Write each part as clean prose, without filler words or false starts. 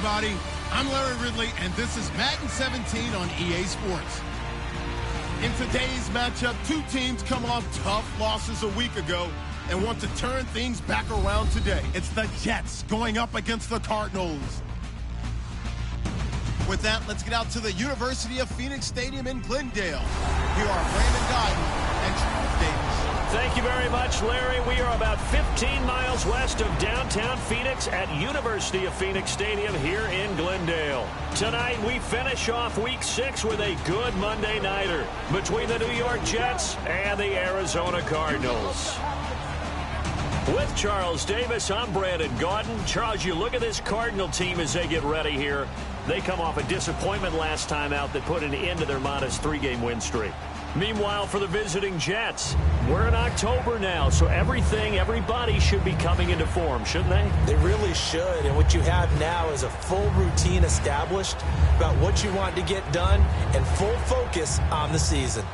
everybody. I'm Larry Ridley, and this is Madden 17 on EA Sports. In today's matchup, two teams come off tough losses a week ago and want to turn things back around today. It's the Jets going up against the Cardinals. With that, let's get out to the University of Phoenix Stadium in Glendale. Here are Brandon Guyton and Charles Davis. Thank you very much, Larry. We are about 15 miles west of downtown Phoenix at University of Phoenix Stadium here in Glendale. Tonight, we finish off Week 6 with a good Monday nighter between the New York Jets and the Arizona Cardinals. With Charles Davis, I'm Brandon Guyton. Charles, you look at this Cardinal team as they get ready here. They come off a disappointment last time out that put an end to their modest 3-game win streak. Meanwhile, for the visiting Jets, we're in October now, so everybody should be coming into form, shouldn't they? They really should, and what you have now is a full routine established about what you want to get done and full focus on the season.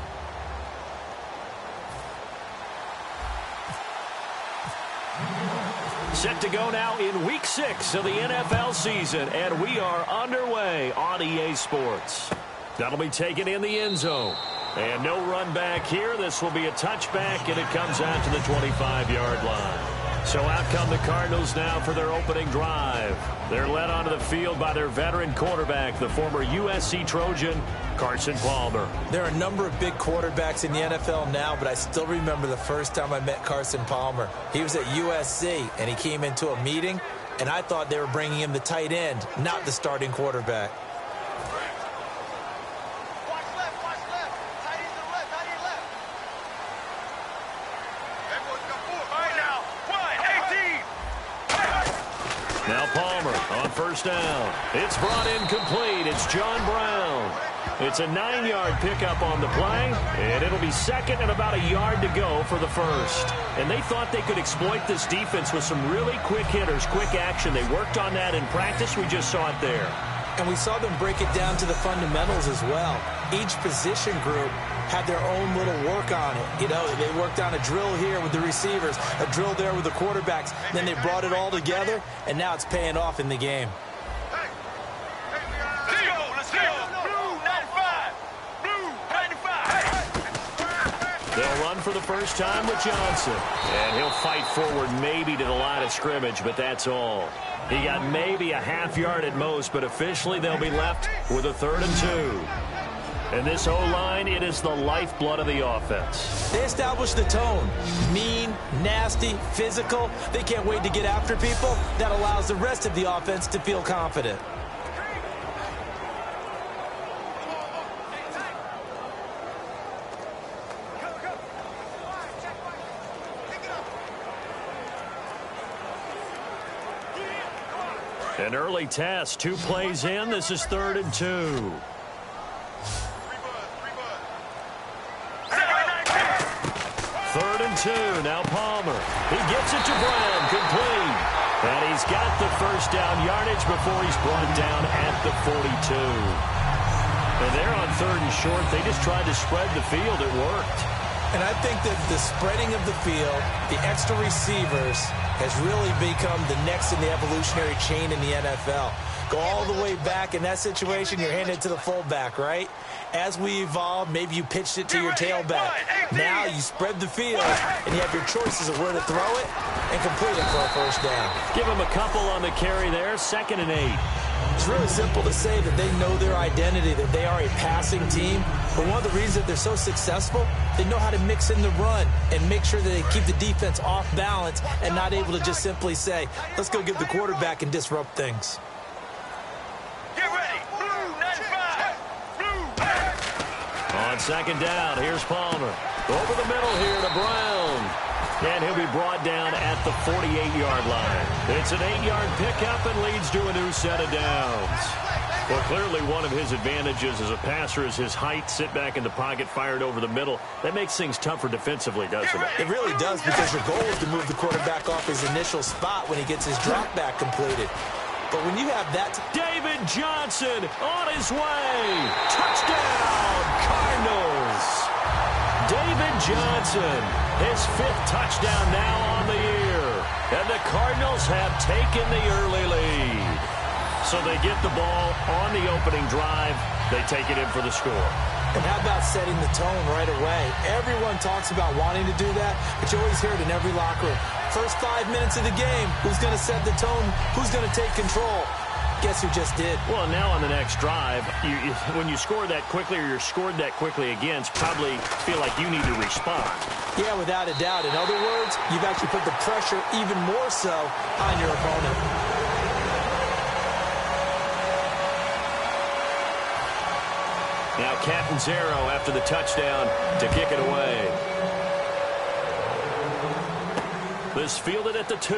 Set to go now in Week 6 of the NFL season, and we are underway on EA Sports. That'll be taken in the end zone. And no run back here. This will be a touchback, and it comes out to the 25-yard line. So out come the Cardinals now for their opening drive. They're led onto the field by their veteran quarterback, the former USC Trojan, Carson Palmer. There are a number of big quarterbacks in the NFL now, but I still remember the first time I met Carson Palmer. He was at USC, and he came into a meeting, and I thought they were bringing him the tight end, not the starting quarterback. Now Palmer on first down. It's brought in complete. It's John Brown. It's a 9-yard pickup on the play, and it'll be second and about a yard to go for the first. And they thought they could exploit this defense with some really quick hitters, quick action. They worked on that in practice. We just saw it there. And we saw them break it down to the fundamentals as well. Each position group had their own little work on it. You know, they worked on a drill here with the receivers, a drill there with the quarterbacks. Then they brought it all together, and now it's paying off in the game. They'll run for the first time with Johnson. And he'll fight forward maybe to the line of scrimmage, but that's all. He got maybe a half yard at most, but officially they'll be left with a 3rd and 2. And this O-line, it is the lifeblood of the offense. They establish the tone. Mean, nasty, physical. They can't wait to get after people. That allows the rest of the offense to feel confident. An early test, 2 plays in. This is 3rd and 2. Third and 2. Now Palmer. He gets it to Brown. Complete. And he's got the first down yardage before he's brought down at the 42. And they're on 3rd and short. They just tried to spread the field. It worked. And I think that the spreading of the field, the extra receivers, has really become the next in the evolutionary chain in the NFL. Go all the way back in that situation, you're handed to the fullback, right? As we evolve, maybe you pitched it to your tailback. Now you spread the field, and you have your choices of where to throw it and complete it for a first down. Give him a couple on the carry there, 2nd and 8. It's really simple to say that they know their identity, that they are a passing team. But one of the reasons that they're so successful, they know how to mix in the run and make sure that they keep the defense off balance and not able to just simply say, let's go get the quarterback and disrupt things. Get ready. Blue 95. Blue. On 2nd down, here's Palmer. Over the middle here to Brown. And he'll be brought down at the 48-yard line. It's an 8-yard pickup and leads to a new set of downs. Well, clearly one of his advantages as a passer is his height. Sit back in the pocket, fired over the middle. That makes things tougher defensively, doesn't it? It really does, because your goal is to move the quarterback off his initial spot when he gets his drop back completed. But when you have that... David Johnson on his way. Touchdown, Cardinals. David Johnson, his 5th touchdown now on the year. And the Cardinals have taken the early lead. So they get the ball on the opening drive. They take it in for the score. And how about setting the tone right away? Everyone talks about wanting to do that, but you always hear it in every locker room. First 5 minutes of the game, who's going to set the tone? Who's going to take control? Guess who just did? Well, now on the next drive, when you score that quickly or you're scored that quickly against, probably feel like you need to respond. Yeah, without a doubt. In other words, you've actually put the pressure even more so on your opponent. Now Catanzaro after the touchdown to kick it away. This fielded at the 2.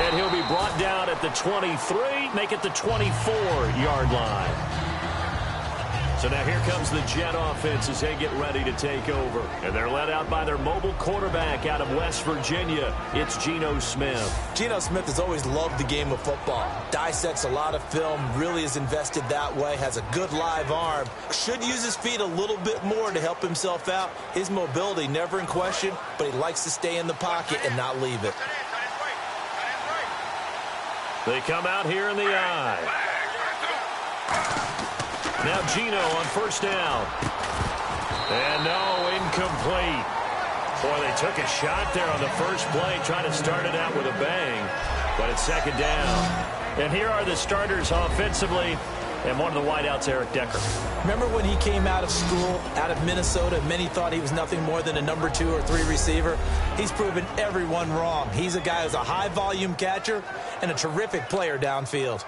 And he'll be brought down at the 23, make it the 24-yard line. So now here comes the Jet offense as they get ready to take over. And they're led out by their mobile quarterback out of West Virginia. It's Geno Smith. Geno Smith has always loved the game of football. Dissects a lot of film, really is invested that way, has a good live arm. Should use his feet a little bit more to help himself out. His mobility never in question, but he likes to stay in the pocket and not leave it. They come out here in the eye. Now Geno on first down. And no, incomplete. Boy, they took a shot there on the first play, trying to start it out with a bang. But it's second down. And here are the starters offensively. And one of the wideouts, Eric Decker. Remember when he came out of school, out of Minnesota, many thought he was nothing more than a number 2 or 3 receiver? He's proven everyone wrong. He's a guy who's a high-volume catcher and a terrific player downfield.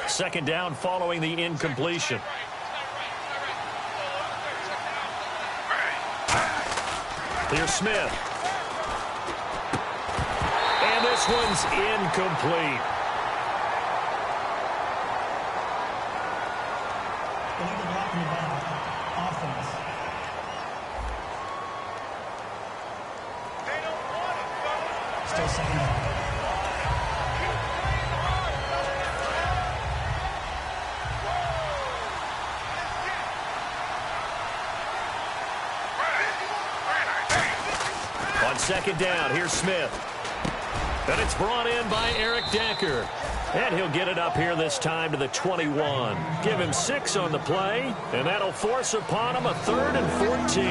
Second down following the incompletion. Here's Smith. And this one's incomplete. Still second down. On second down, here's Smith. And it's brought in by Eric Decker. And he'll get it up here this time to the 21. Give him 6 on the play, and that'll force upon him a 3rd and 14.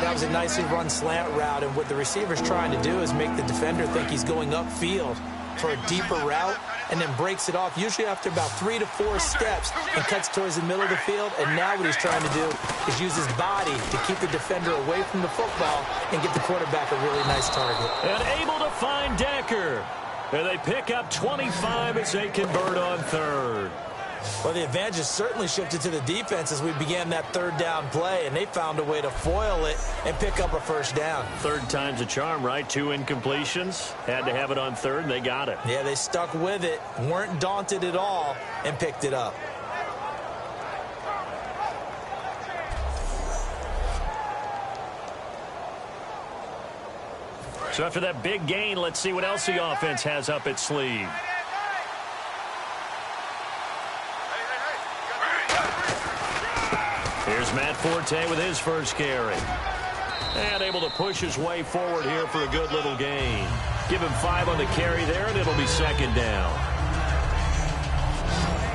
That was a nicely run slant route, and what the receiver's trying to do is make the defender think he's going upfield for a deeper route, and then breaks it off, usually after about 3 to 4 steps, and cuts towards the middle of the field. And now what he's trying to do is use his body to keep the defender away from the football and get the quarterback a really nice target. And able to find Decker. And they pick up 25 as they convert on 3rd. Well, the advantage has certainly shifted to the defense as we began that 3rd down play, and they found a way to foil it and pick up a first down. 3rd time's a charm, right? 2 incompletions. Had to have it on 3rd, and they got it. Yeah, they stuck with it, weren't daunted at all, and picked it up. So after that big gain, let's see what else the offense has up its sleeve. Here's Matt Forte with his first carry. And able to push his way forward here for a good little gain. Give him 5 on the carry there, and it'll be second down.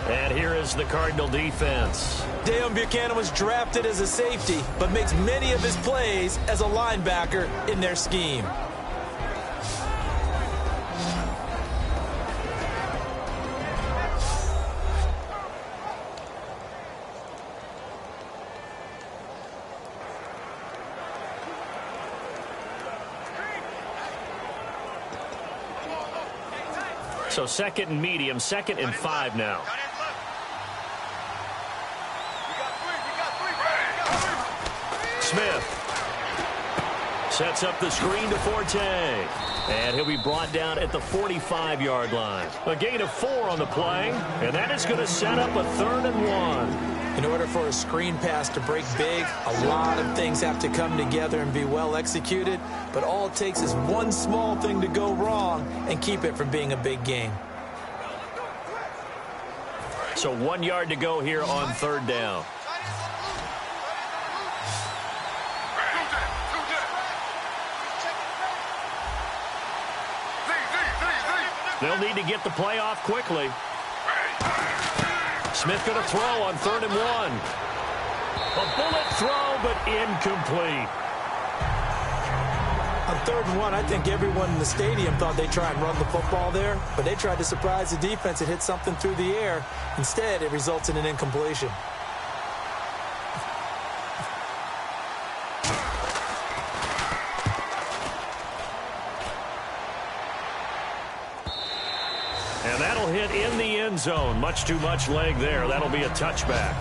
And here is the Cardinal defense. Deion Buchanan was drafted as a safety, but makes many of his plays as a linebacker in their scheme. So 2nd and medium, 2nd and 5 now. Smith sets up the screen to Forte. And he'll be brought down at the 45-yard line. A gain of 4 on the play, and that is going to set up a 3rd and 1. In order for a screen pass to break big, a lot of things have to come together and be well executed. But all it takes is one small thing to go wrong and keep it from being a big game. So 1 yard to go here on 3rd down. They'll need to get the play off quickly. Smith going to throw on 3rd and 1. A bullet throw, but incomplete. On 3rd and 1, I think everyone in the stadium thought they'd try and run the football there, but they tried to surprise the defense and hit something through the air. Instead, it results in an incompletion. And that'll hit in the end zone. Much too much leg there. That'll be a touchback.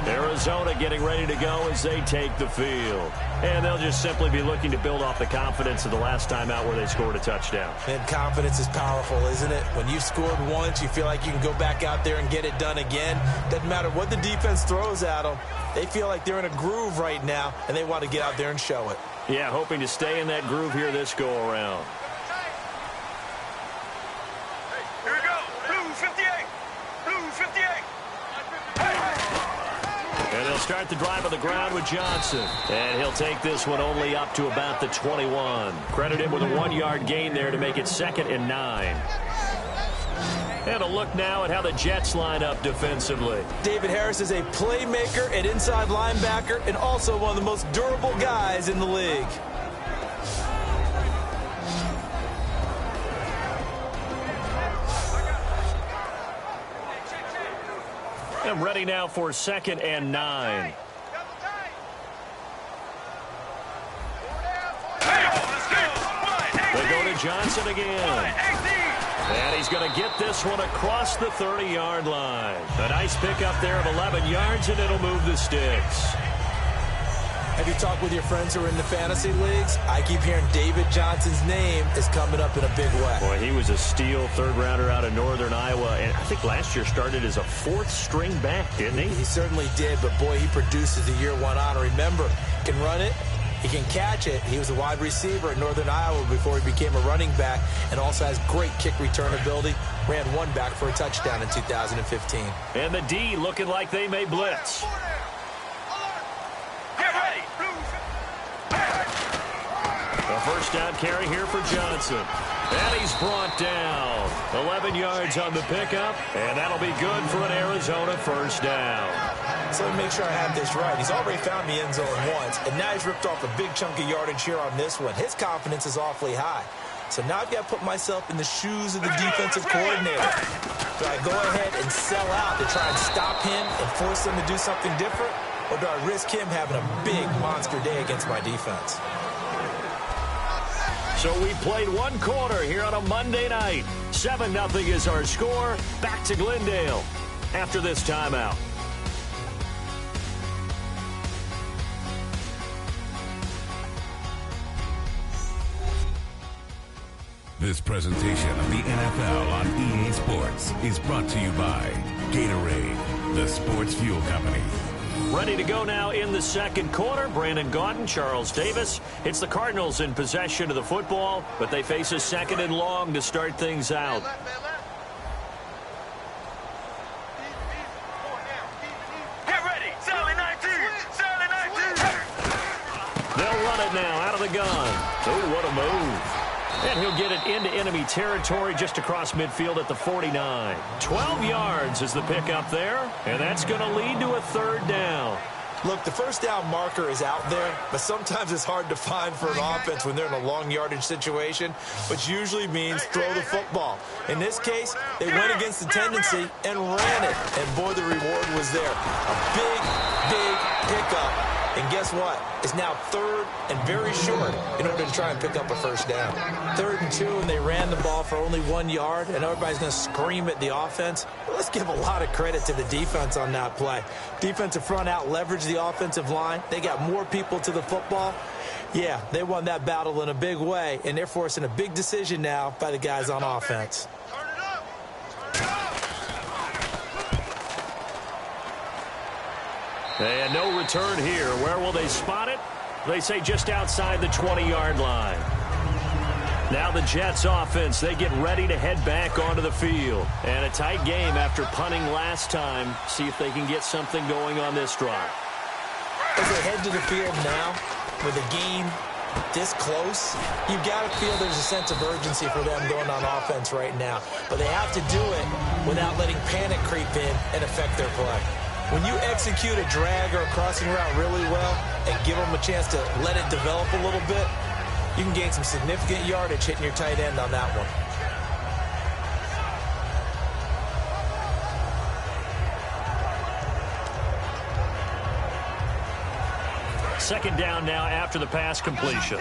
Arizona getting ready to go as they take the field. And they'll just simply be looking to build off the confidence of the last time out where they scored a touchdown. And confidence is powerful, isn't it? When you've scored once, you feel like you can go back out there and get it done again. Doesn't matter what the defense throws at them. They feel like they're in a groove right now, and they want to get out there and show it. Yeah, hoping to stay in that groove here this go-around. Here we go. Blue 58. Blue 58. And they'll start the drive on the ground with Johnson. And he'll take this one only up to about the 21. Credit him with a 1-yard gain there to make it 2nd and 9. And a look now at how the Jets line up defensively. David Harris is a playmaker at inside linebacker and also one of the most durable guys in the league. And ready now for 2nd and 9. They go to Johnson again. And he's going to get this one across the 30-yard line. A nice pickup there of 11 yards, and it'll move the sticks. Have you talked with your friends who are in the fantasy leagues? I keep hearing David Johnson's name is coming up in a big way. Boy, he was a steal 3rd-rounder out of Northern Iowa, and I think last year started as a 4th-string back, didn't he? He certainly did, but boy, he produces the year 1 honor. Remember, he can run it, he can catch it. He was a wide receiver at Northern Iowa before he became a running back, and also has great kick return ability. Ran one back for a touchdown in 2015. And the D looking like they may blitz. A 1st down carry here for Johnson. And he's brought down. 11 yards on the pickup, and that'll be good for an Arizona 1st down. So let me make sure I have this right. He's already found the end zone once, and now he's ripped off a big chunk of yardage here on this one. His confidence is awfully high. So now I've got to put myself in the shoes of the defensive coordinator. Do I go ahead and sell out to try and stop him and force him to do something different? Or do I risk him having a big monster day against my defense? So we played 1 quarter here on a Monday night. 7-0 is our score. Back to Glendale after this timeout. This presentation of the NFL on EA Sports is brought to you by Gatorade, the sports fuel company. Ready to go now in the 2nd quarter. Brandon Gaudin, Charles Davis. It's the Cardinals in possession of the football, but they face a 2nd and long to start things out. Get ready. Sally 19. Sally 19. They'll run it now out of the gun. Oh, what a move. And he'll get it into enemy territory just across midfield at the 49. 12 yards is the pickup there, and that's going to lead to a 3rd down. Look, the 1st down marker is out there, but sometimes it's hard to find for an offense when they're in a long yardage situation, which usually means throw the football. In this case, they went against the tendency and ran it, and boy, the reward was there. A big, big pickup. And guess what? It's now 3rd and very short in order to try and pick up a 1st down. 3rd and 2, and they ran the ball for only 1 yard, and everybody's going to scream at the offense. But let's give a lot of credit to the defense on that play. Defensive front out leveraged the offensive line. They got more people to the football. Yeah, they won that battle in a big way, and they're forcing a big decision now by the guys on offense. And no return here. Where will they spot it? They say just outside the 20-yard line. Now the Jets offense, they get ready to head back onto the field. And a tight game after punting last time. See if they can get something going on this drive. As they head to the field now with a gain this close, you've got to feel there's a sense of urgency for them going on offense right now. But they have to do it without letting panic creep in and affect their play. When you execute a drag or a crossing route really well and give them a chance to let it develop a little bit, you can gain some significant yardage hitting your tight end on that one. Second down now after the pass completion.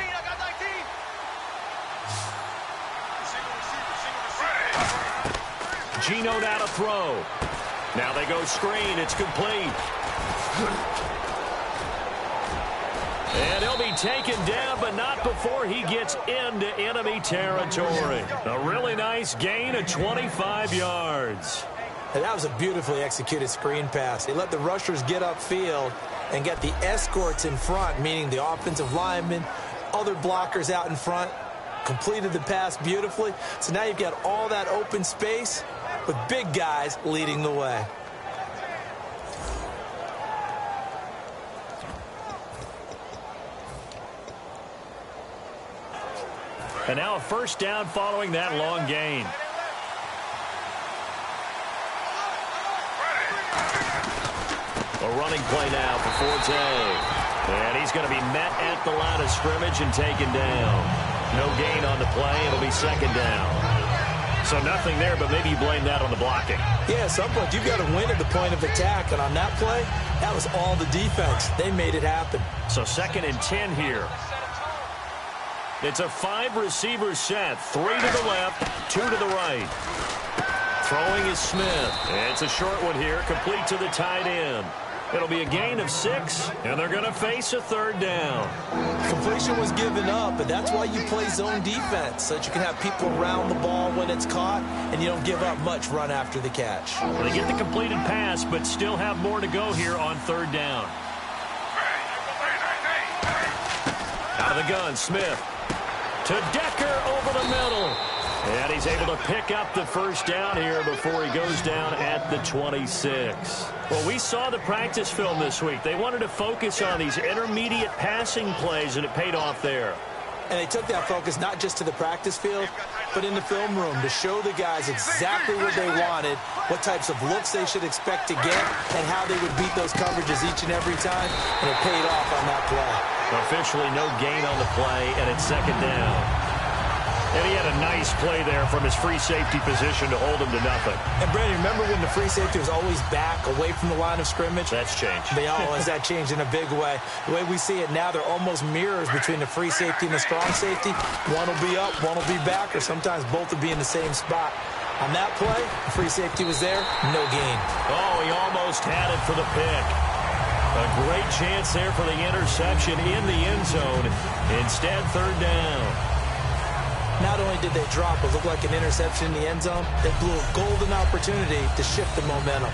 Geno now to throw. Now they go screen. It's complete. And he'll be taken down, but not before he gets into enemy territory. A really nice gain of 25 yards. And that was a beautifully executed screen pass. They let the rushers get upfield and get the escorts in front, meaning the offensive linemen, other blockers out in front, completed the pass beautifully. So now you've got all that open space with big guys leading the way. And now a first down following that long gain. A running play now for Forte. And he's going to be met at the line of scrimmage and taken down. No gain on the play. It'll be second down. So nothing there, but maybe you blame that on the blocking. Yeah, at some point you've got to win at the point of attack. And on that play, that was all the defense. They made it happen. So 2nd and 10 here. It's a 5-receiver set. 3 to the left, 2 to the right. Throwing is Smith. It's a short one here, complete to the tight end. It'll be a gain of 6, and they're going to face a third down. Completion was given up, but that's why you play zone defense, so that you can have people around the ball when it's caught, and you don't give up much run after the catch. They get the completed pass, but still have more to go here on third down. Out of the gun, Smith. To Decker over the middle. And he's able to pick up the first down here before he goes down at the 26. Well, we saw the practice film this week. They wanted to focus on these intermediate passing plays, and it paid off there. And they took that focus not just to the practice field, but in the film room to show the guys exactly what they wanted, what types of looks they should expect to get, and how they would beat those coverages each and every time. And it paid off on that play. Officially no gain on the play, and it's second down. And he had a nice play there from his free safety position to hold him to nothing. And, Brandon, remember when the free safety was always back, away from the line of scrimmage? That's changed. That changed in a big way. The way we see it now, they're almost mirrors between the free safety and the strong safety. One will be up, one will be back, or sometimes both will be in the same spot. On that play, the free safety was there, no gain. Oh, he almost had it for the pick. A great chance there for the interception in the end zone. Instead, third down. Not only did they drop what looked like an interception in the end zone, they blew a golden opportunity to shift the momentum.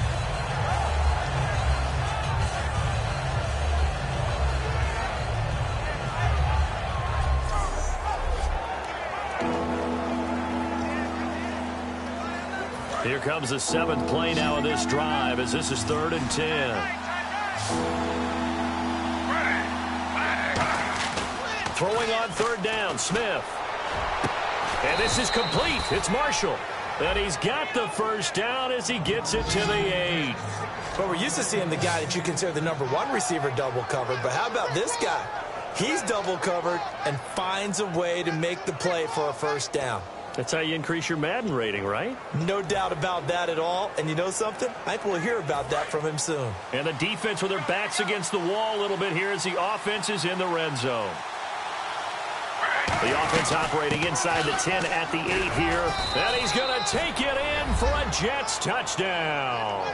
Here comes the 7th play now of this drive as this is 3rd and 10. Throwing on third down, Smith. And this is complete. It's Marshall. And he's got the first down as he gets it to the 8. But we're used to seeing the guy that you consider the #1 receiver double covered. But how about this guy? He's double covered and finds a way to make the play for a first down. That's how you increase your Madden rating, right? No doubt about that at all. And you know something? I think we'll hear about that from him soon. And the defense with their backs against the wall a little bit here as the offense is in the red zone. The offense operating inside the 10 at the 8 here. And he's going to take it in for a Jets touchdown.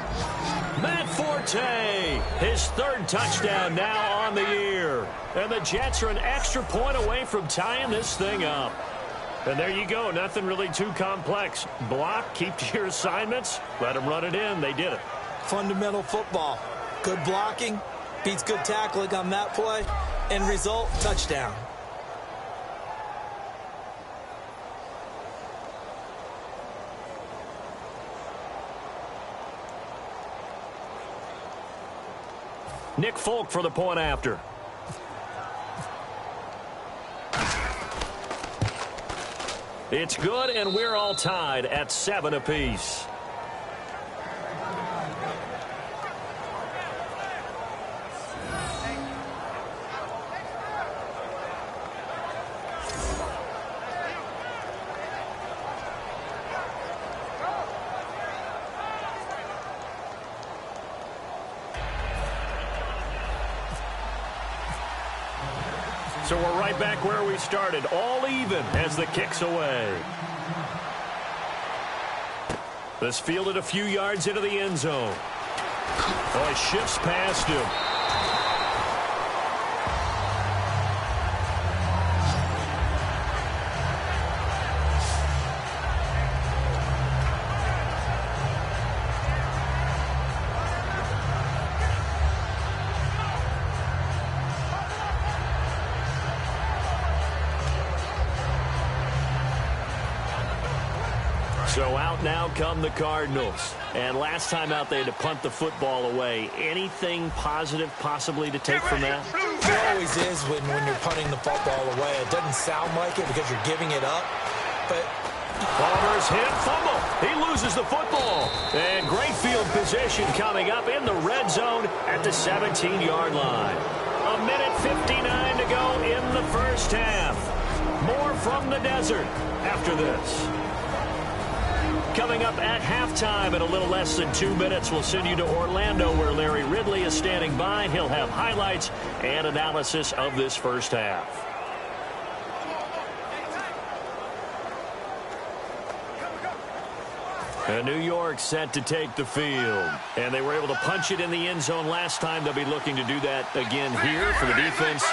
Matt Forte, his 3rd touchdown now on the year. And the Jets are an extra point away from tying this thing up. And there you go. Nothing really too complex. Block, keep to your assignments, let them run it in. They did it. Fundamental football. Good blocking, beats good tackling on that play. End result, touchdown. Nick Folk for the point after. It's good, and we're all tied at 7 apiece. So we're right back where we started, all even as the kick's away. This fielded a few yards into the end zone. Oh, he shifts past him. So out now come the Cardinals. And last time out they had to punt the football away. Anything positive possibly to take from that? It always is when you're punting the football away. It doesn't sound like it because you're giving it up. But Palmer's hit, fumble. He loses the football. And great field position coming up in the red zone at the 17-yard line. A minute 59 to go in the first half. More from the desert after this. Coming up at halftime in a little less than 2 minutes, we'll send you to Orlando where Larry Ridley is standing by. He'll have highlights and analysis of this first half. And New York set to take the field. And they were able to punch it in the end zone last time. They'll be looking to do that again here for the defense.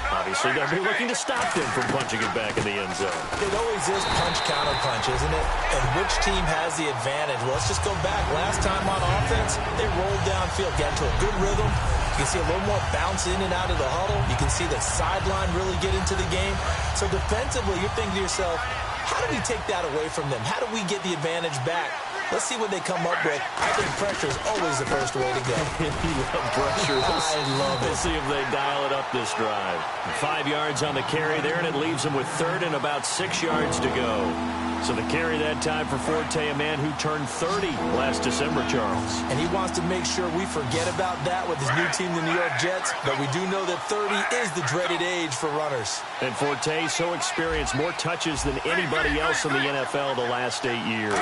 Obviously, they'll be looking to stop them from punching it back in the end zone. It always is punch-counter-punch, isn't it? And which team has the advantage? Well, let's just go back. Last time on offense, they rolled downfield, got into a good rhythm. You can see a little more bounce in and out of the huddle. You can see the sideline really get into the game. So defensively, you're thinking to yourself, how do we take that away from them? How do we get the advantage back? Let's see what they come up with. I think pressure is always the first way to go. You love pressure. I love it. We'll see if they dial it up this drive. 5 yards on the carry there, and it leaves them with third and about 6 yards to go. So the carry that time for Forte, a man who turned 30 last December, Charles. And he wants to make sure we forget about that with his new team, the New York Jets. But we do know that 30 is the dreaded age for runners. And Forte so experienced, more touches than anybody else in the NFL the last 8 years.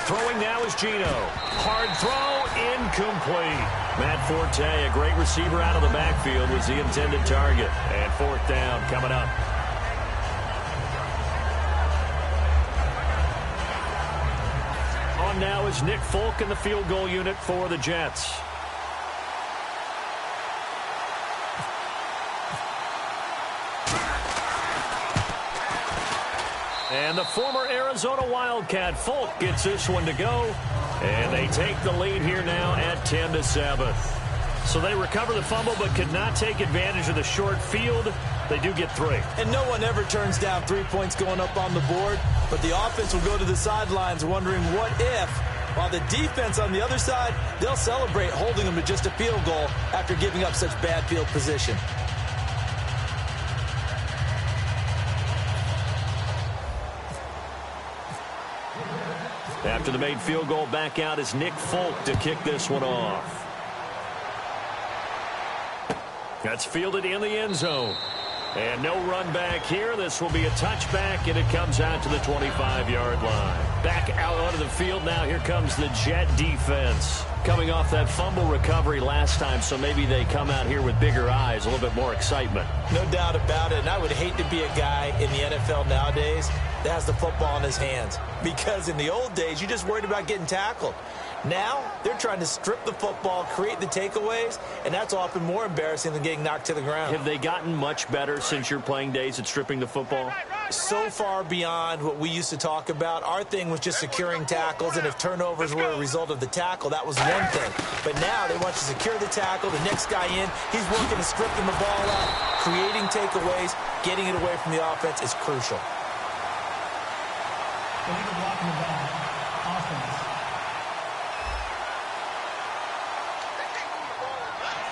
Throwing now is Gino. Hard throw, incomplete. Matt Forte, a great receiver out of the backfield, was the intended target. And fourth down coming up. On now is Nick Folk in the field goal unit for the Jets. And the former Arizona Wildcat, Folk, gets this one to go. And they take the lead here now at 10-7. So they recover the fumble but could not take advantage of the short field. They do get 3. And no one ever turns down 3 points going up on the board. But the offense will go to the sidelines wondering what if. While the defense on the other side, they'll celebrate holding them to just a field goal after giving up such bad field position. After the made field goal, back out is Nick Folk to kick this one off. That's fielded in the end zone. And no run back here. This will be a touchback, and it comes out to the 25-yard line. Back out onto the field now. Here comes the Jet defense. Coming off that fumble recovery last time, so maybe they come out here with bigger eyes, a little bit more excitement. No doubt about it, and I would hate to be a guy in the NFL nowadays that has the football in his hands. Because in the old days, you just worried about getting tackled. Now, they're trying to strip the football, create the takeaways, and that's often more embarrassing than getting knocked to the ground. Have they gotten much better since your playing days at stripping the football? So far beyond what we used to talk about. Our thing was just securing tackles, and if turnovers were a result of the tackle, that was one thing. But now they want to secure the tackle, the next guy in, he's working to strip them the ball out, creating takeaways, getting it away from the offense is crucial.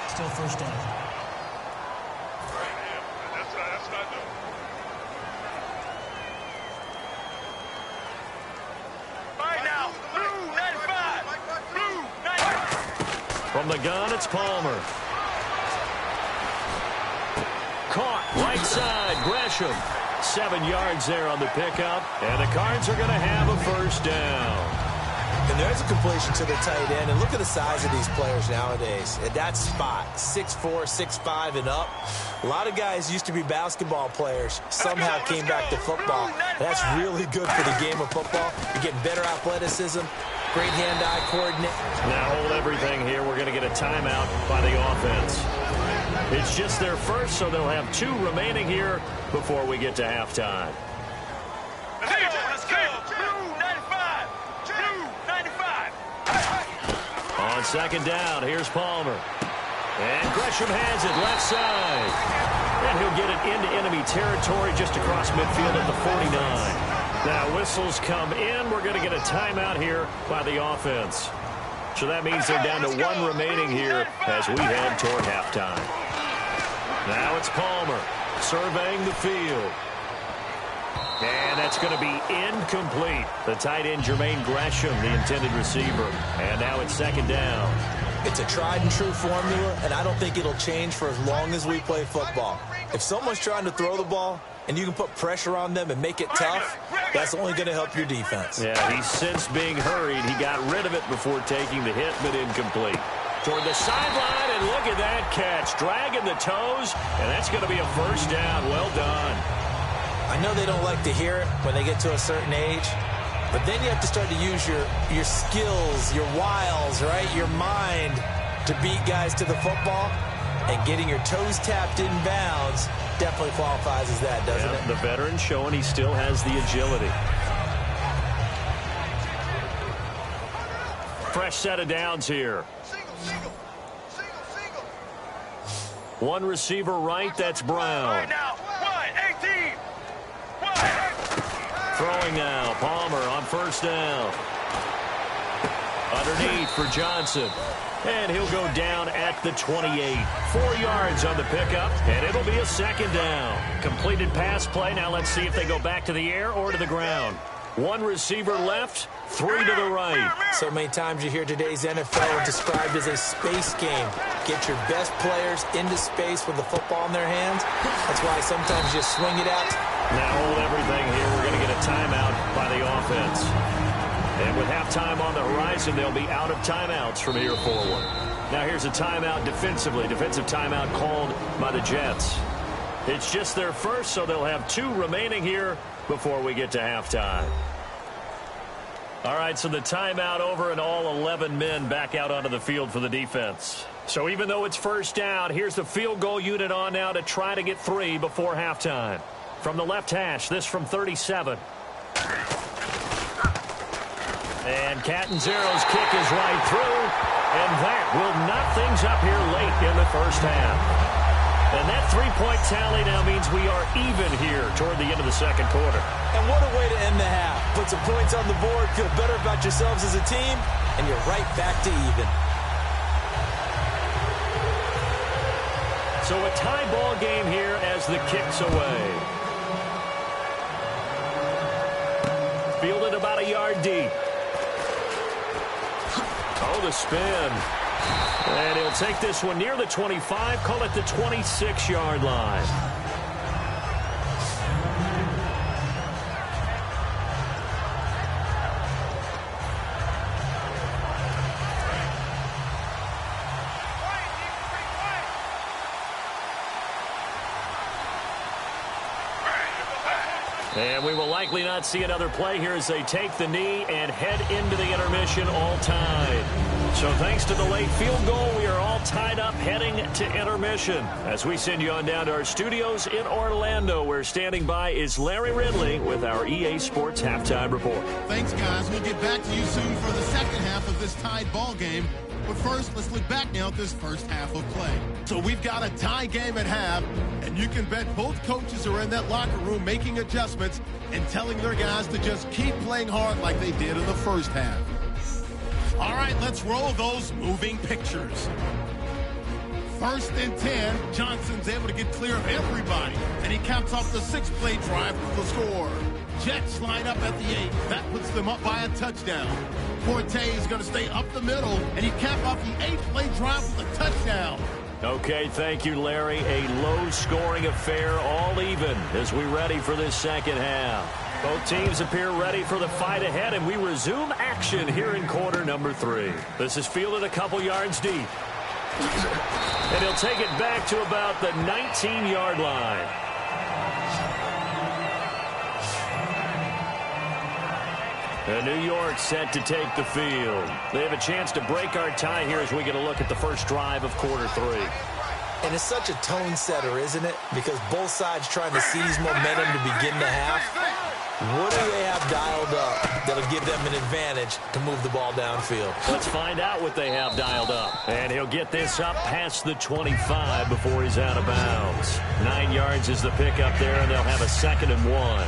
Still first down. That's what I do. From the gun, it's Palmer. Caught right side, Gresham. 7 yards there on the pickup, and the Cards are going to have a first down. And there's a completion to the tight end. And look at the size of these players nowadays. At that spot, 6'4", 6'5", and up. A lot of guys used to be basketball players. Somehow came back to football. That's really good for the game of football. You're getting better athleticism, great hand-eye coordination. Now hold everything here. We're going to get a timeout by the offense. It's just their first, so they'll have 2 remaining here before we get to halftime. On second down, here's Palmer. And Gresham has it left side. And he'll get it into enemy territory just across midfield at the 49. Now whistles come in. We're going to get a timeout here by the offense. So that means they're down to 1 remaining here as we head toward halftime. Now it's Palmer surveying the field. And that's going to be incomplete. The tight end, Jermaine Gresham, the intended receiver. And now it's second down. It's a tried-and-true formula, and I don't think it'll change for as long as we play football. If someone's trying to throw the ball and you can put pressure on them and make it tough, that's only going to help your defense. Yeah, he's since being hurried. He got rid of it before taking the hit, but incomplete. Toward the sideline, and look at that catch. Dragging the toes, and that's going to be a first down. Well done. I know they don't like to hear it when they get to a certain age, but then you have to start to use your skills, your wiles, right, your mind to beat guys to the football. And getting your toes tapped in bounds definitely qualifies as that, doesn't it? The veteran showing he still has the agility. Fresh set of downs here. One receiver right, that's Brown. Throwing now, Palmer on first down. Underneath for Johnson. And he'll go down at the 28. 4 yards on the pickup, and it'll be a second down. Completed pass play. Now let's see if they go back to the air or to the ground. 1 receiver left, 3 to the right. So many times you hear today's NFL described as a space game. Get your best players into space with the football in their hands. That's why sometimes you swing it out. Now hold everything here. We're going to get a timeout by the offense. And with halftime on the horizon, they'll be out of timeouts from here forward. Now here's a timeout defensively. Defensive timeout called by the Jets. It's just their first, so they'll have 2 remaining here before we get to halftime. All right, so the timeout over and all 11 men back out onto the field for the defense. So even though it's first down, here's the field goal unit on now to try to get 3 before halftime. From the left hash, this from 37. And Catanzaro's kick is right through, and that will knock things up here late in the first half. And that 3-point tally now means we are even here toward the end of the second quarter. And what a way to end the half. Put some points on the board, feel better about yourselves as a team, and you're right back to even. So a tie ball game here as the kick's away. Fielded about a yard deep. Oh, the spin. And he'll take this one near the 25, call it the 26-yard line. And we will likely not see another play here as they take the knee and head into the intermission all tied. So thanks to the late field goal, we are all tied up heading to intermission. As we send you on down to our studios in Orlando, where standing by is Larry Ridley with our EA Sports Halftime Report. Thanks, guys. We'll get back to you soon for the second half of this tied ball game. But first, let's look back now at this first half of play. So we've got a tie game at half, and you can bet both coaches are in that locker room making adjustments and telling their guys to just keep playing hard like they did in the first half. All right, let's roll those moving pictures. 1st and 10, Johnson's able to get clear of everybody, and he caps off the 6-play drive with the score. Jets line up at the 8. That puts them up by a touchdown. Forte is going to stay up the middle, and he capped off the 8-play drive with a touchdown. Okay, thank you, Larry. A low-scoring affair, all even, as we ready for this second half. Both teams appear ready for the fight ahead, and we resume action here in quarter number 3. This is fielded a couple yards deep. And he'll take it back to about the 19-yard line. And New York set to take the field. They have a chance to break our tie here as we get a look at the first drive of quarter 3. And it's such a tone setter, isn't it? Because both sides trying to seize momentum to begin the half. What do they have dialed up that'll give them an advantage to move the ball downfield? Let's find out what they have dialed up. And he'll get this up past the 25 before he's out of bounds. 9 yards is the pickup there, and they'll have a 2nd and 1.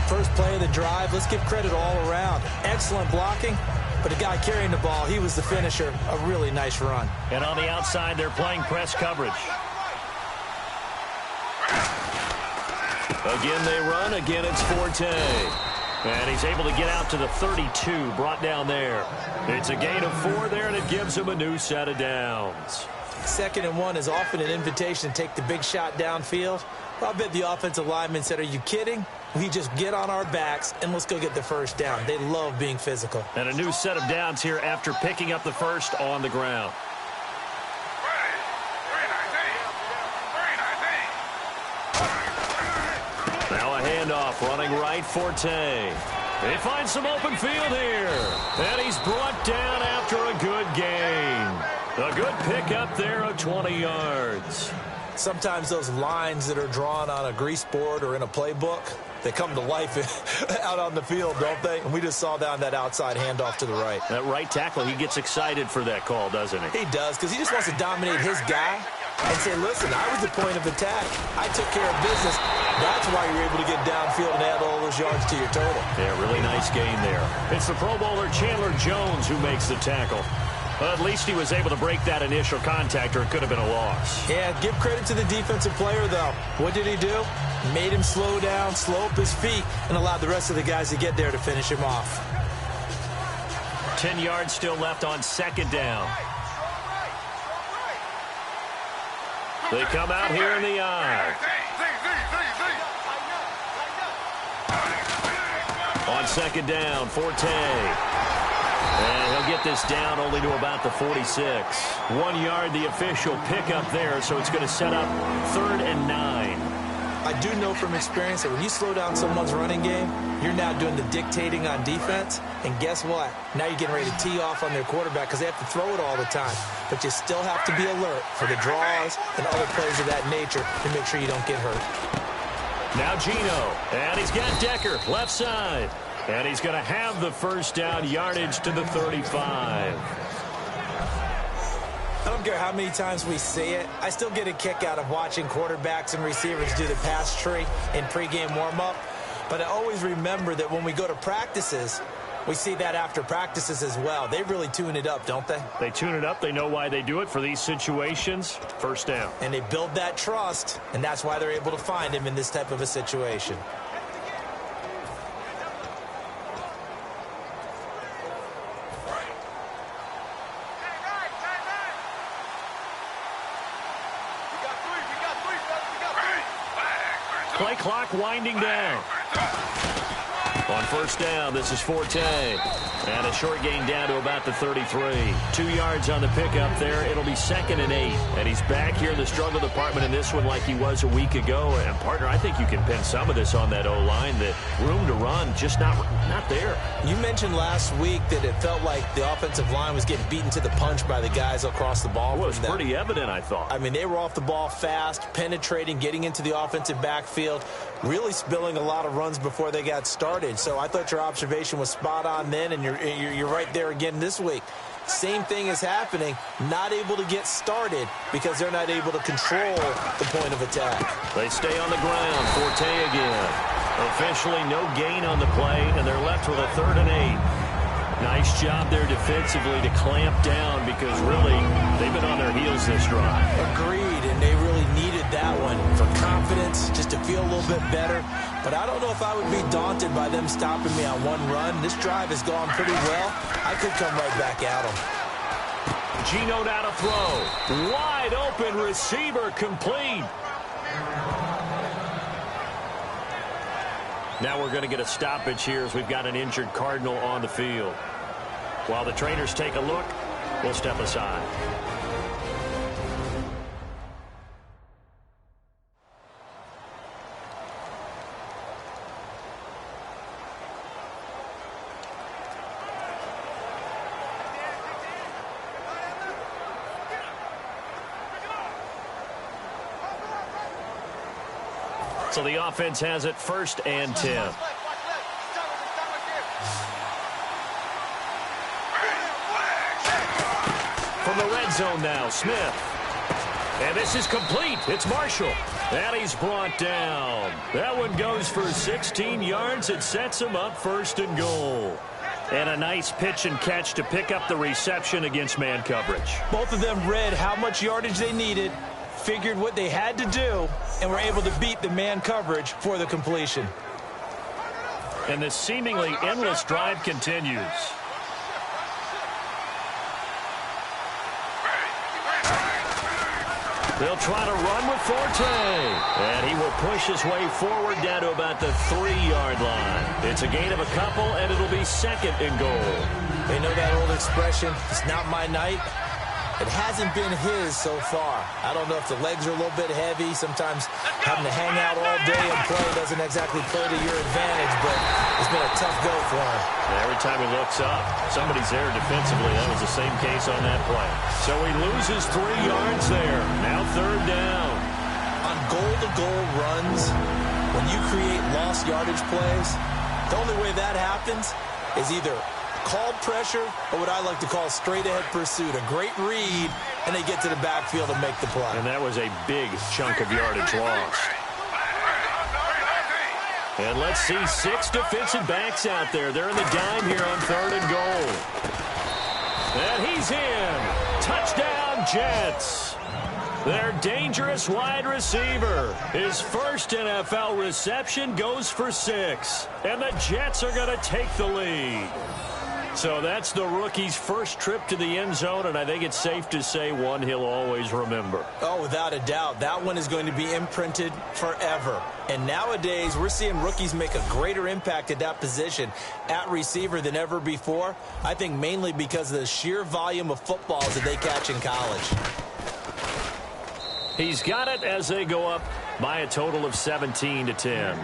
First play of the drive, let's give credit all around. Excellent blocking, but the guy carrying the ball, he was the finisher. A really nice run. And on the outside, they're playing press coverage. Again, they run. Again, it's Forte. And he's able to get out to the 32, brought down there. It's a gain of 4 there, and it gives him a new set of downs. 2nd and 1 is often an invitation to take the big shot downfield. Well, I bet the offensive lineman said, are you kidding? We just get on our backs and let's go get the first down. They love being physical. And a new set of downs here after picking up the first on the ground. Now a handoff running right, Forte. They find some open field here. And he's brought down after a good gain. A good pickup there of 20 yards. Sometimes those lines that are drawn on a grease board or in a playbook, they come to life out on the field, don't they? And we just saw down that outside handoff to the right. That right tackle, he gets excited for that call, doesn't he? He does, because he just wants to dominate his guy and say, listen, I was the point of attack. I took care of business. That's why you're able to get downfield and add all those yards to your total. Yeah, really nice gain there. It's the Pro Bowler Chandler Jones who makes the tackle. At least he was able to break that initial contact, or it could have been a loss. Yeah, give credit to the defensive player, though. What did he do? Made him slow down, slow up his feet, and allowed the rest of the guys to get there to finish him off. 10 yards still left on 2nd down. They come out here in the eye. On 2nd down, Forte. And he'll get this down only to about the 46. 1 yard, the official pickup there, so it's going to set up 3rd and 9. I do know from experience that when you slow down someone's running game, you're now doing the dictating on defense. And guess what? Now you're getting ready to tee off on their quarterback because they have to throw it all the time. But you still have to be alert for the draws and other plays of that nature to make sure you don't get hurt. Now Gino, and he's got Decker left side. And he's going to have the first down, yardage to the 35. I don't care how many times we see it. I still get a kick out of watching quarterbacks and receivers do the pass tree in pregame warm-up. But I always remember that when we go to practices, we see that after practices as well. They really tune it up, don't they? They tune it up. They know why they do it for these situations. First down. And they build that trust, and that's why they're able to find him in this type of a situation. Play clock winding down. On first down, this is Forte. And a short gain down to about the 33. 2 yards on the pickup there. It'll be 2nd and 8. And he's back here in the struggle department in this one like he was a week ago. And, partner, I think you can pin some of this on that O-line. That room to run, just not there. You mentioned last week that it felt like the offensive line was getting beaten to the punch by the guys across the ball. Well, it was pretty evident, I thought. I mean, they were off the ball fast, penetrating, getting into the offensive backfield, really spilling a lot of runs before they got started. So I thought your observation was spot on then, and you're right there again this week. Same thing is happening, not able to get started because they're not able to control the point of attack. They stay on the ground. Forte again. Officially no gain on the play, and they're left with a 3rd and 8. Nice job there defensively to clamp down because really they've been on their heels this drive. Agreed, and they really needed that one for confidence, just to feel a little bit better. but I don't know if I would be daunted by them stopping me on one run. This drive has gone pretty well. I could come right back at them. Geno now to throw. Wide open receiver, complete. Now we're going to get a stoppage here as we've got an injured Cardinal on the field. While the trainers take a look, we'll step aside. So the offense has it 1st and 10. From the red zone now, Smith. And this is complete. It's Marshall. And he's brought down. That one goes for 16 yards. It sets him up 1st and goal. And a nice pitch and catch to pick up the reception against man coverage. Both of them read how much yardage they needed, figured what they had to do, and were able to beat the man coverage for the completion. And this seemingly endless drive continues. They'll try to run with Forte. And he will push his way forward down to about the 3-yard line. It's a gain of a couple, and it'll be 2nd and goal. They know that old expression, it's not my night. It hasn't been his so far. I don't know if the legs are a little bit heavy. Sometimes having to hang out all day and play doesn't exactly play to your advantage, but it's been a tough go for him. Every time he looks up, somebody's there defensively. That was the same case on that play. So he loses 3 yards there. Now 3rd down. On goal-to-goal runs, when you create lost yardage plays, the only way that happens is either called pressure or what I like to call straight-ahead pursuit. A great read, and they get to the backfield and make the play. And that was a big chunk of yardage lost. And let's see 6 defensive backs out there. They're in the dime here on 3rd and goal. And he's in. Touchdown, Jets. Their dangerous wide receiver. His first NFL reception goes for 6. And the Jets are going to take the lead. So that's the rookie's first trip to the end zone, and I think it's safe to say one he'll always remember. Oh, without a doubt. That one is going to be imprinted forever. And nowadays, we're seeing rookies make a greater impact at that position at receiver than ever before. I think mainly because of the sheer volume of footballs that they catch in college. He's got it as they go up by a total of 17-10.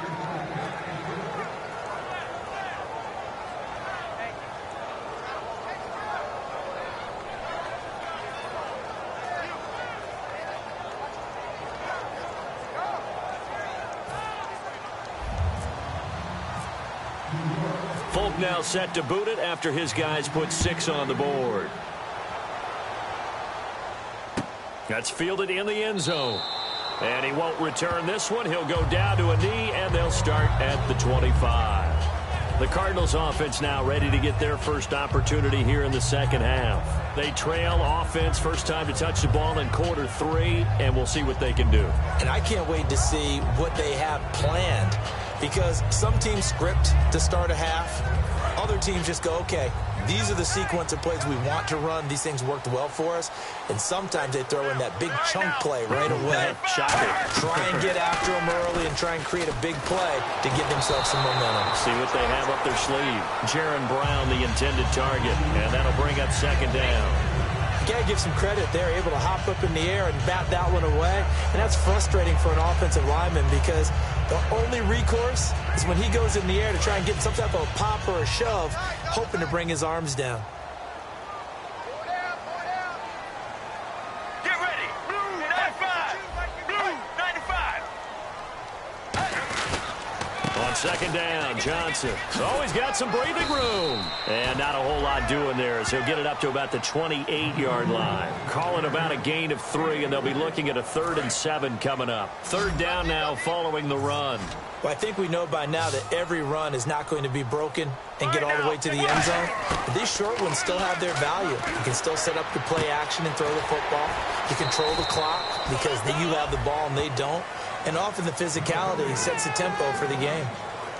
Folk now set to boot it after his guys put 6 on the board. That's fielded in the end zone. And he won't return this one. He'll go down to a knee, and they'll start at the 25. The Cardinals offense now ready to get their first opportunity here in the second half. They trail offense, first time to touch the ball in quarter 3, and we'll see what they can do. And I can't wait to see what they have planned, because some teams script to start a half. Other teams just go, okay, these are the sequence of plays we want to run. These things worked well for us. And sometimes they throw in that big chunk play right away. Shocker. Try and get after them early and try and create a big play to give themselves some momentum. See what they have up their sleeve. Jaron Brown, the intended target. And that'll bring up 2nd down. You got to give some credit. They're able to hop up in the air and bat that one away. And that's frustrating for an offensive lineman, because the only recourse is when he goes in the air to try and get some type of a pop or a shove, hoping to bring his arms down. Get ready. Blue 95. Blue 95. On 2nd down, Johnson. Oh, he's got some breathing room. And not a whole lot doing there, as he'll get it up to about the 28-yard line. Calling about a gain of 3, and they'll be looking at a 3rd and 7 coming up. 3rd down now following the run. Well, I think we know by now that every run is not going to be broken and get all the way to the end zone. But these short ones still have their value. You can still set up the play action and throw the football. You control the clock because you have the ball and they don't. And often the physicality sets the tempo for the game.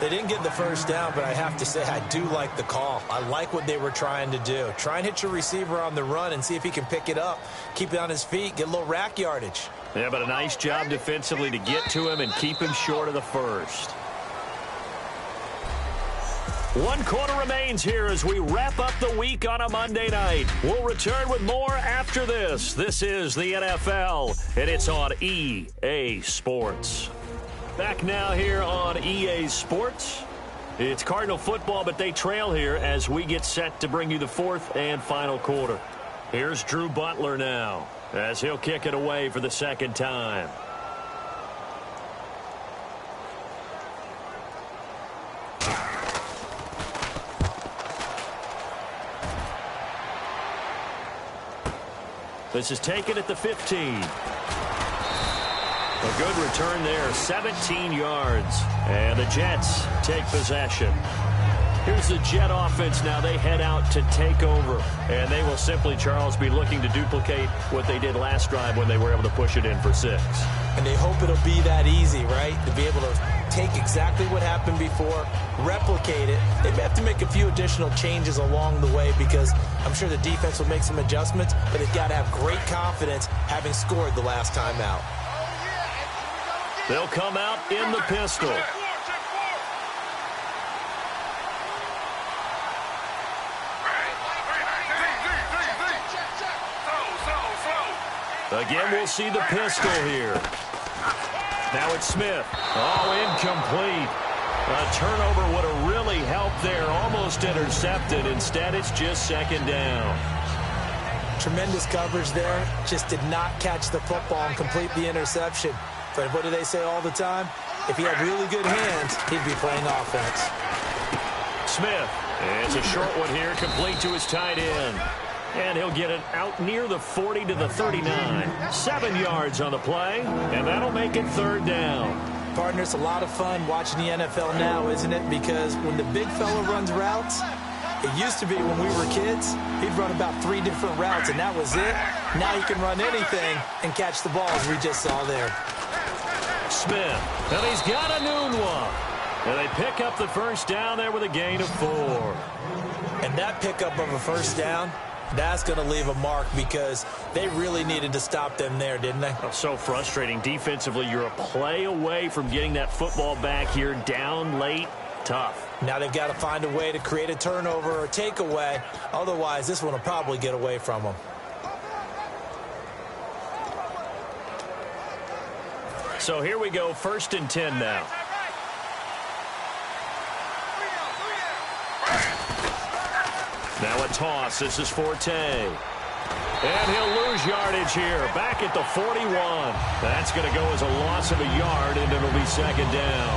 They didn't get the first down, but I have to say I do like the call. I like what they were trying to do. Try and hit your receiver on the run and see if he can pick it up, keep it on his feet, get a little rack yardage. Yeah, but a nice job defensively to get to him and keep him short of the first. 1 quarter remains here as we wrap up the week on a Monday night. We'll return with more after this. This is the NFL, and it's on EA Sports. Back now here on EA Sports. It's Cardinal football, but they trail here as we get set to bring you the 4th and final quarter. Here's Drew Butler now as he'll kick it away for the second time. This is taken at the 15. A good return there, 17 yards. And the Jets take possession. Here's the Jet offense now. They head out to take over. And they will simply, Charles, be looking to duplicate what they did last drive when they were able to push it in for 6. And they hope it'll be that easy, right? To be able to take exactly what happened before, replicate it. They may have to make a few additional changes along the way because I'm sure the defense will make some adjustments, but they've got to have great confidence having scored the last time out. They'll come out in the pistol. Again, we'll see the pistol here. Now it's Smith. Oh, incomplete. A turnover would have really helped there. Almost intercepted. Instead, it's just second down. Tremendous coverage there. Just did not catch the football and complete the interception. But what do they say all the time? If he had really good hands, he'd be playing offense. Smith. It's a short one here, complete to his tight end. And he'll get it out near the 40 to the 39. 7 yards on the play, and that'll make it third down. Partner, it's a lot of fun watching the NFL now, isn't it? Because when the big fella runs routes, it used to be when we were kids, he'd run about 3 different routes, and that was it. Now he can run anything and catch the ball, as we just saw there. Smith, and he's got a noon one. And they pick up the first down there with a gain of 4. And that pickup of a first down, that's going to leave a mark because they really needed to stop them there, didn't they? Oh, so frustrating. Defensively, you're a play away from getting that football back here down late. Tough. Now they've got to find a way to create a turnover or takeaway. Otherwise, this one will probably get away from them. So here we go, 1st and 10 now. Now a toss. This is Forte. And he'll lose yardage here. Back at the 41. That's going to go as a loss of a yard, and it'll be second down.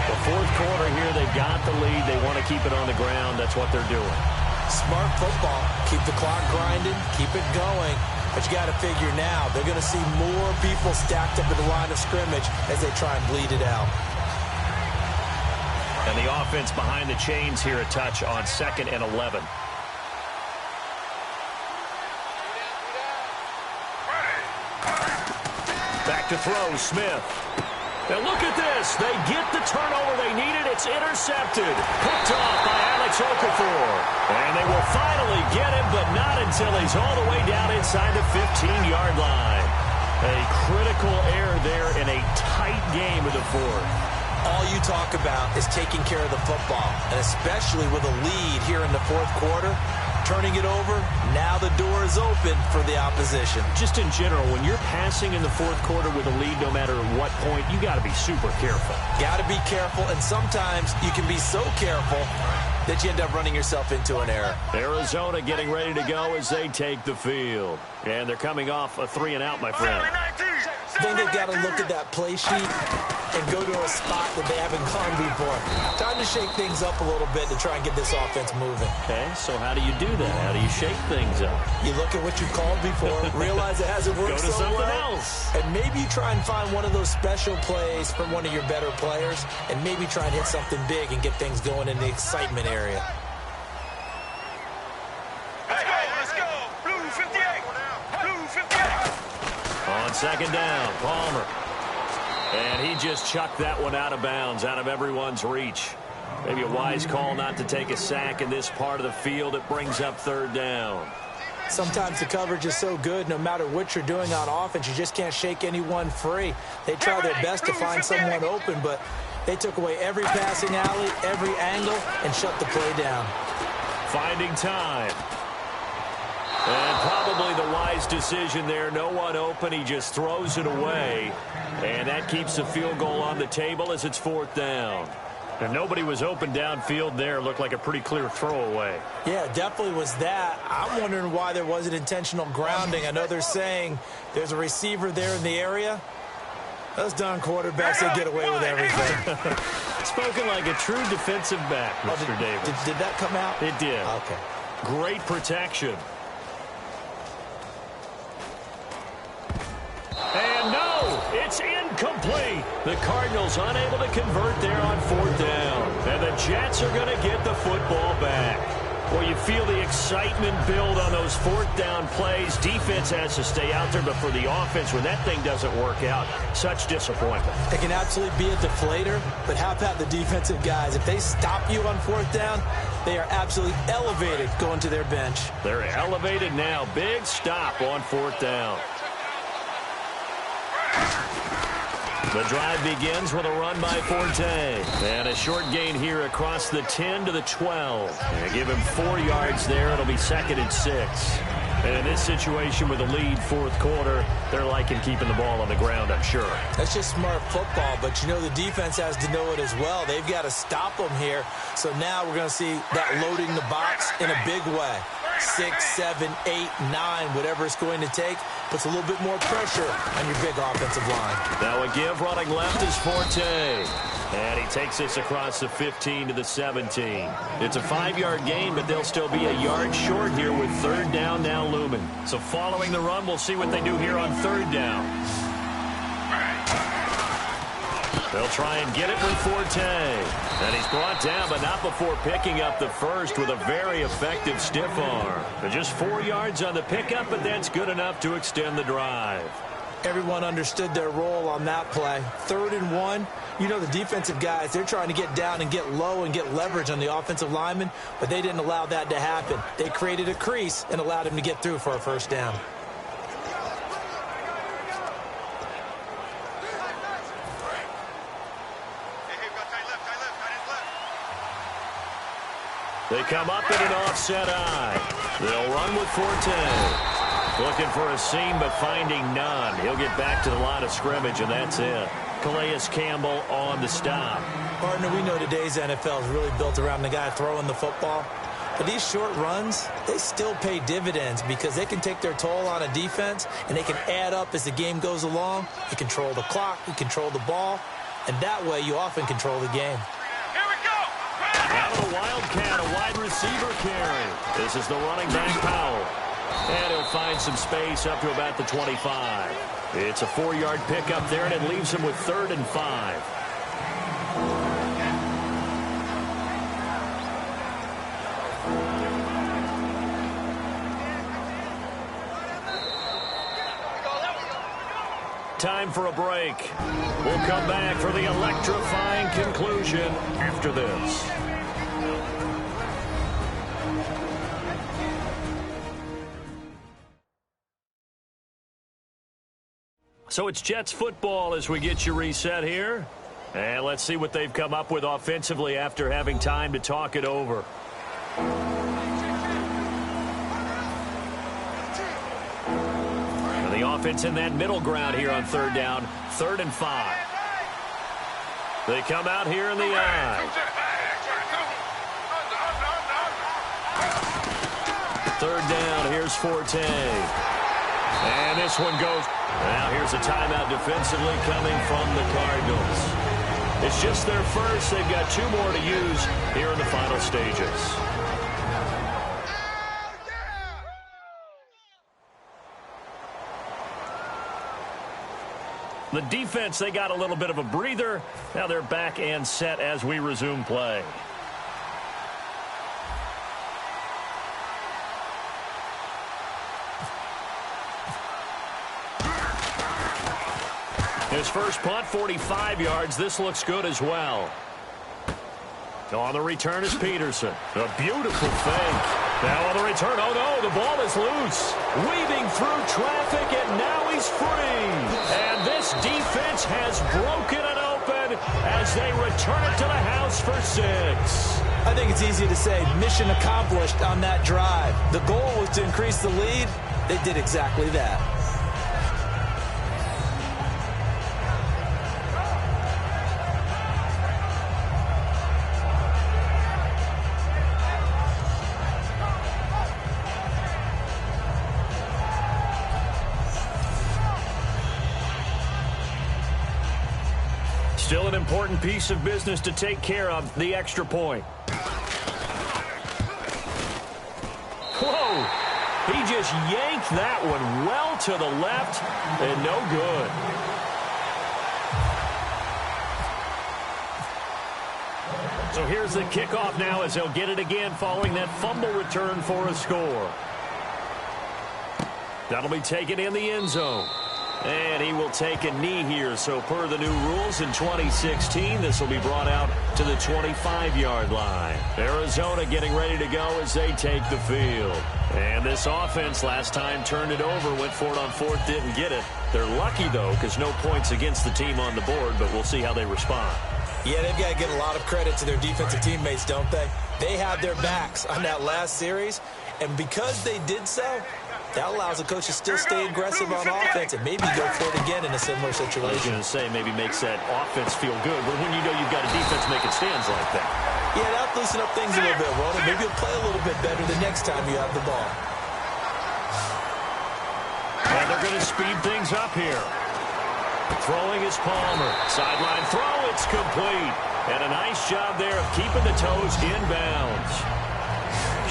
The 4th quarter here, they've got the lead. They want to keep it on the ground. That's what they're doing. Smart football. Keep the clock grinding. Keep it going. But you got to figure now, they're going to see more people stacked up at the line of scrimmage as they try and bleed it out. And the offense behind the chains here a touch on 2nd and 11. Back to throw, Smith. And look at this. They get the turnover they needed. It's intercepted. Picked off by Alex Okafor. And they will finally get him, but not until he's all the way down inside the 15-yard line. A critical error there in a tight game of the 4th. All you talk about is taking care of the football, and especially with a lead here in the 4th quarter. Turning it over, now the door is open for the opposition. Just in general, when you're passing in the 4th quarter with a lead, no matter what point, you got to be super careful. Got to be careful, and sometimes you can be so careful that you end up running yourself into an error. Arizona getting ready to go as they take the field. And they're coming off a 3-and-out, my friend. I think they've got to look at that play sheet and go to a spot that they haven't gone before. Time to shake things up a little bit to try and get this offense moving. Okay, so how do you do that? How do you shake things up? You look at what you called before, realize it hasn't worked so well. Go to something else. And maybe you try and find one of those special plays from one of your better players, and maybe try and hit something big and get things going in the excitement area. Let's go. Blue 58. Blue 58. On 2nd down, Palmer. And he just chucked that one out of bounds, out of everyone's reach. Maybe a wise call not to take a sack in this part of the field. It brings up third down. Sometimes the coverage is so good, no matter what you're doing on offense, you just can't shake anyone free. They try their best to find someone open, but they took away every passing alley, every angle, and shut the play down. Finding time. And probably the wise decision there. No one open. He just throws it away. And that keeps the field goal on the table as it's fourth down. And nobody was open downfield there. Looked like a pretty clear throwaway. Yeah, definitely was that. I'm wondering why there wasn't intentional grounding. I know they're saying there's a receiver there in the area. Those darn quarterbacks, they get away with everything. Spoken like a true defensive back, Mr. Davis. Did that come out? It did. Okay. Great protection. And no, it's incomplete. The Cardinals unable to convert there on fourth down. And the Jets are going to get the football back. Well, you feel the excitement build on those fourth down plays. Defense has to stay out there, but for the offense, when that thing doesn't work out, such disappointment. It can absolutely be a deflator, but how about the defensive guys? If they stop you on fourth down, they are absolutely elevated going to their bench. They're elevated now. Big stop on fourth down. The drive begins with a run by Forte. And a short gain here across the 10 to the 12. And give him 4 yards there. It'll be second and 6. And in this situation with a lead fourth quarter, they're liking keeping the ball on the ground, I'm sure. That's just smart football, but you know the defense has to know it as well. They've got to stop them here. So now we're going to see that loading the box in a big way. 6, 7, 8, 9, whatever it's going to take, puts a little bit more pressure on your big offensive line. Now a give running left is Forte. And he takes this across the 15 to the 17. It's a 5-yard gain, but they'll still be a yard short here with third down now looming. So following the run, we'll see what they do here on third down. They'll try and get it with Forte. And he's brought down, but not before picking up the first with a very effective stiff arm. Just 4 yards on the pickup, but that's good enough to extend the drive. Everyone understood their role on that play. 3rd and 1. You know the defensive guys, they're trying to get down and get low and get leverage on the offensive lineman, but they didn't allow that to happen. They created a crease and allowed him to get through for a first down. They come up in an offset eye. They'll run with Forte. Looking for a seam, but finding none. He'll get back to the line of scrimmage, and that's it. Calais Campbell on the stop. Partner, we know today's NFL is really built around the guy throwing the football. But these short runs, they still pay dividends because they can take their toll on a defense, and they can add up as the game goes along. You control the clock, you control the ball, and that way you often control the game. Out of the Wildcat, a wide receiver carry. This is the running back, Powell. And he'll find some space up to about the 25. It's a 4-yard pickup there, and it leaves him with 3rd and 5. Time for a break. We'll come back for the electrifying conclusion after this. So it's Jets football as we get you reset here. And let's see what they've come up with offensively after having time to talk it over. And the offense in that middle ground here on third down, 3rd and 5. They come out here in the eye. 3rd down, here's Forte. And this one goes. Now here's a timeout defensively coming from the Cardinals. It's just their first. They've got 2 more to use here in the final stages. The defense, they got a little bit of a breather. Now they're back and set as we resume play. His first punt, 45 yards. This looks good as well. On the return is Peterson. A beautiful fake. Now on the return, oh no, the ball is loose. Weaving through traffic, and now he's free. And this defense has broken it open as they return it to the house for 6. I think it's easy to say mission accomplished on that drive. The goal was to increase the lead. They did exactly that. Still an important piece of business to take care of, the extra point. Whoa! He just yanked that one well to the left, and no good. So here's the kickoff now as they'll get it again following that fumble return for a score. That'll be taken in the end zone. And he will take a knee here. So per the new rules in 2016, this will be brought out to the 25-yard line. Arizona getting ready to go as they take the field. And this offense last time turned it over, went for it on fourth, didn't get it. They're lucky, though, because no points against the team on the board, but we'll see how they respond. Yeah, they've got to give a lot of credit to their defensive teammates, don't they? They had their backs on that last series, and because they did so, that allows the coach to still stay aggressive on offense and maybe go for it again in a similar situation. I was going to say maybe makes that offense feel good, but when you know you've got a defense making stands like that. Yeah, that'll loosen up things a little bit, Ronald. Maybe you'll play a little bit better the next time you have the ball. And they're going to speed things up here. Throwing is Palmer. Sideline throw, it's complete. And a nice job there of keeping the toes inbounds.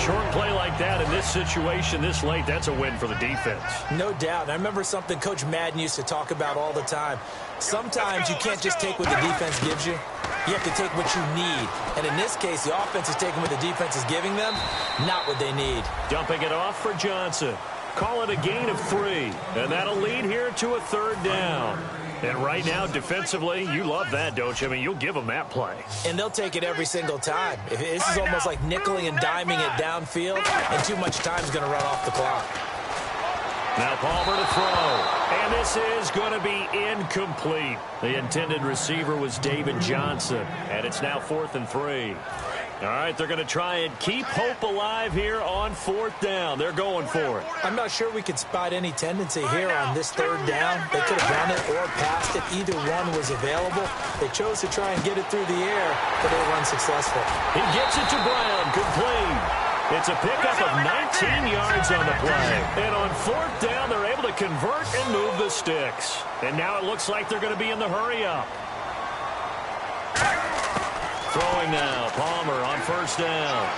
Short play like that in this situation this late, that's a win for the defense. No doubt. I remember something Coach Madden used to talk about all the time. Sometimes you can't just take what the defense gives you. You have to take what you need. And in this case, the offense is taking what the defense is giving them, not what they need. Dumping it off for Johnson. Call it a gain of 3. And that'll lead here to a third down. And right now, defensively, you love that, don't you? I mean, you'll give them that play. And they'll take it every single time. This is almost like nickeling and diming it downfield, and too much time is going to run off the clock. Now Palmer to throw. And this is going to be incomplete. The intended receiver was David Johnson. And it's now 4th and 3. All right, they're going to try and keep hope alive here on 4th down. They're going for it. I'm not sure we could spot any tendency here on this 3rd down. They could have run it or passed it. Either one was available. They chose to try and get it through the air, but they were unsuccessful. He gets it to Brown, complete. It's a pickup of 19 yards on the play. And on 4th down, they're able to convert and move the sticks. And now it looks like they're going to be in the hurry-up. Throwing now, Palmer on 1st down.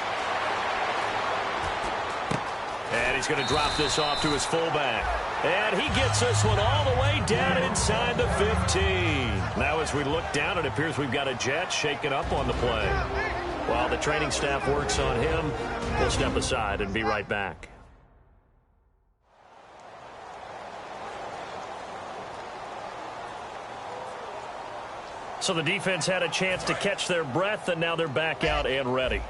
And he's going to drop this off to his fullback. And he gets this one all the way down inside the 15. Now as we look down, it appears we've got a Jet shaken up on the play. While the training staff works on him, we'll step aside and be right back. So the defense had a chance to catch their breath, and now they're back out and ready.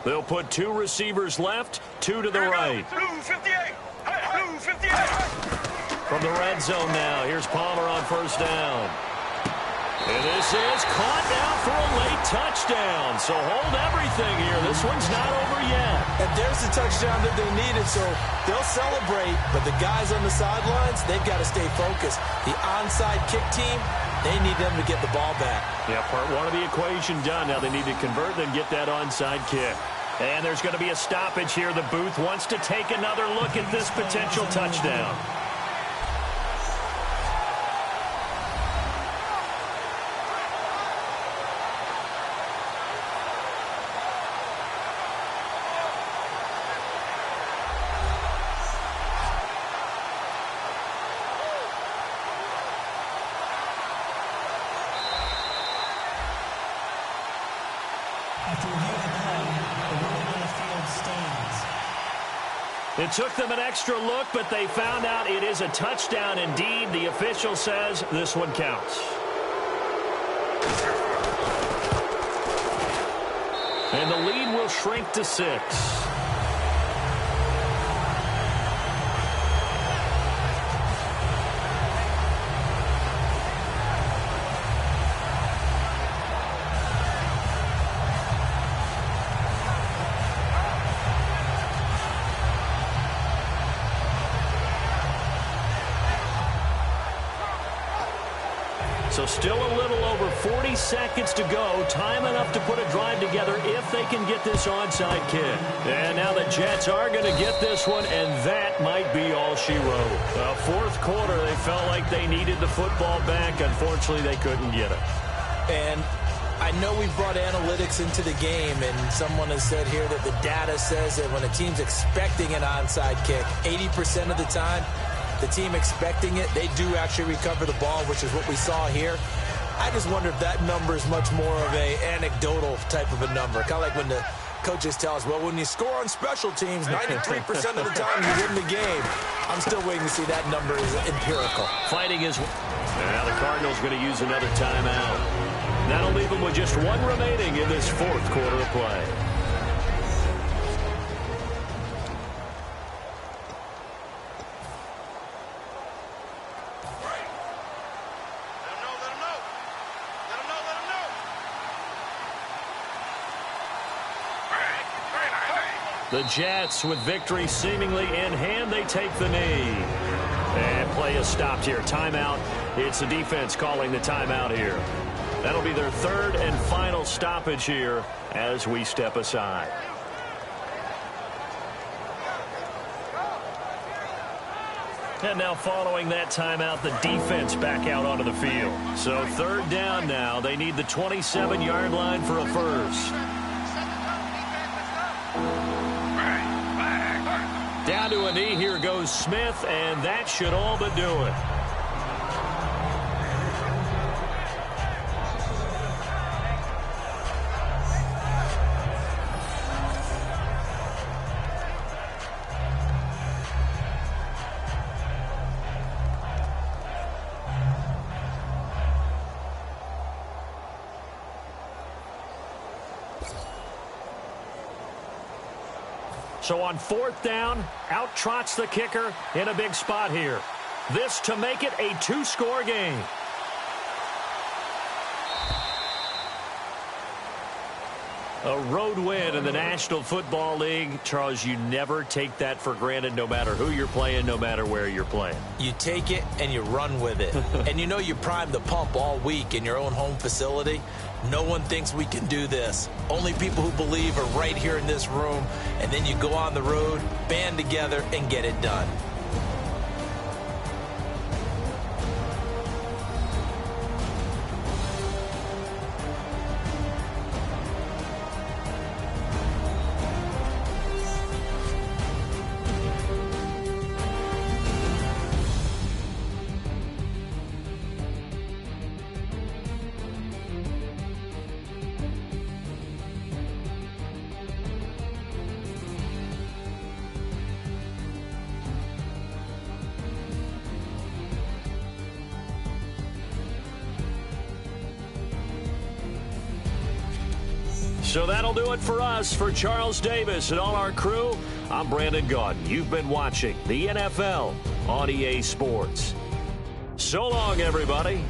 They'll put 2 receivers left, 2 to the right. From the red zone now, here's Palmer on 1st down. And this is caught now for a late touchdown. So hold everything here. This one's not over yet. And there's the touchdown that they needed, so they'll celebrate. But the guys on the sidelines, they've got to stay focused. The onside kick team, they need them to get the ball back. Yeah, part 1 of the equation done. Now they need to convert and get that onside kick. And there's going to be a stoppage here. The booth wants to take another look at this potential touchdown. After reviewing the play, the ruling on the field stands. It took them an extra look, but they found out it is a touchdown indeed. The official says this one counts. And the lead will shrink to 6. So still a little over 40 seconds to go. Time enough to put a drive together if they can get this onside kick. And now the Jets are going to get this one, and that might be all she wrote. Fourth quarter, they felt like they needed the football back. Unfortunately, they couldn't get it. And I know we brought analytics into the game, and someone has said here that the data says that when a team's expecting an onside kick, 80% of the time, the team expecting it, they do actually recover the ball, which is what we saw here. I just wonder if that number is much more of a anecdotal type of a number. Kind of like when the coaches tell us, well, when you score on special teams, 93% of the time you win the game. I'm still waiting to see that number is empirical. Fighting is... Now the Cardinals going to use another timeout. That'll leave them with just one remaining in this fourth quarter of play. The Jets, with victory seemingly in hand, they take the knee. And play is stopped here. Timeout. It's the defense calling the timeout here. That'll be their third and final stoppage here as we step aside. And now following that timeout, the defense back out onto the field. So third down now. They need the 27-yard line for a first. Down to a knee, here goes Smith, and that should all but do it. So on fourth down, out trots the kicker in a big spot here. This to make it a two-score game. A road win in the National Football League. Charles, you never take that for granted no matter who you're playing, no matter where you're playing. You take it and you run with it. And you know you primed the pump all week in your own home facility. No one thinks we can do this. Only people who believe are right here in this room. And then you go on the road, band together, and get it done. So that'll do it for us. For Charles Davis and all our crew, I'm Brandon Gaudin. You've been watching the NFL on EA Sports. So long, everybody.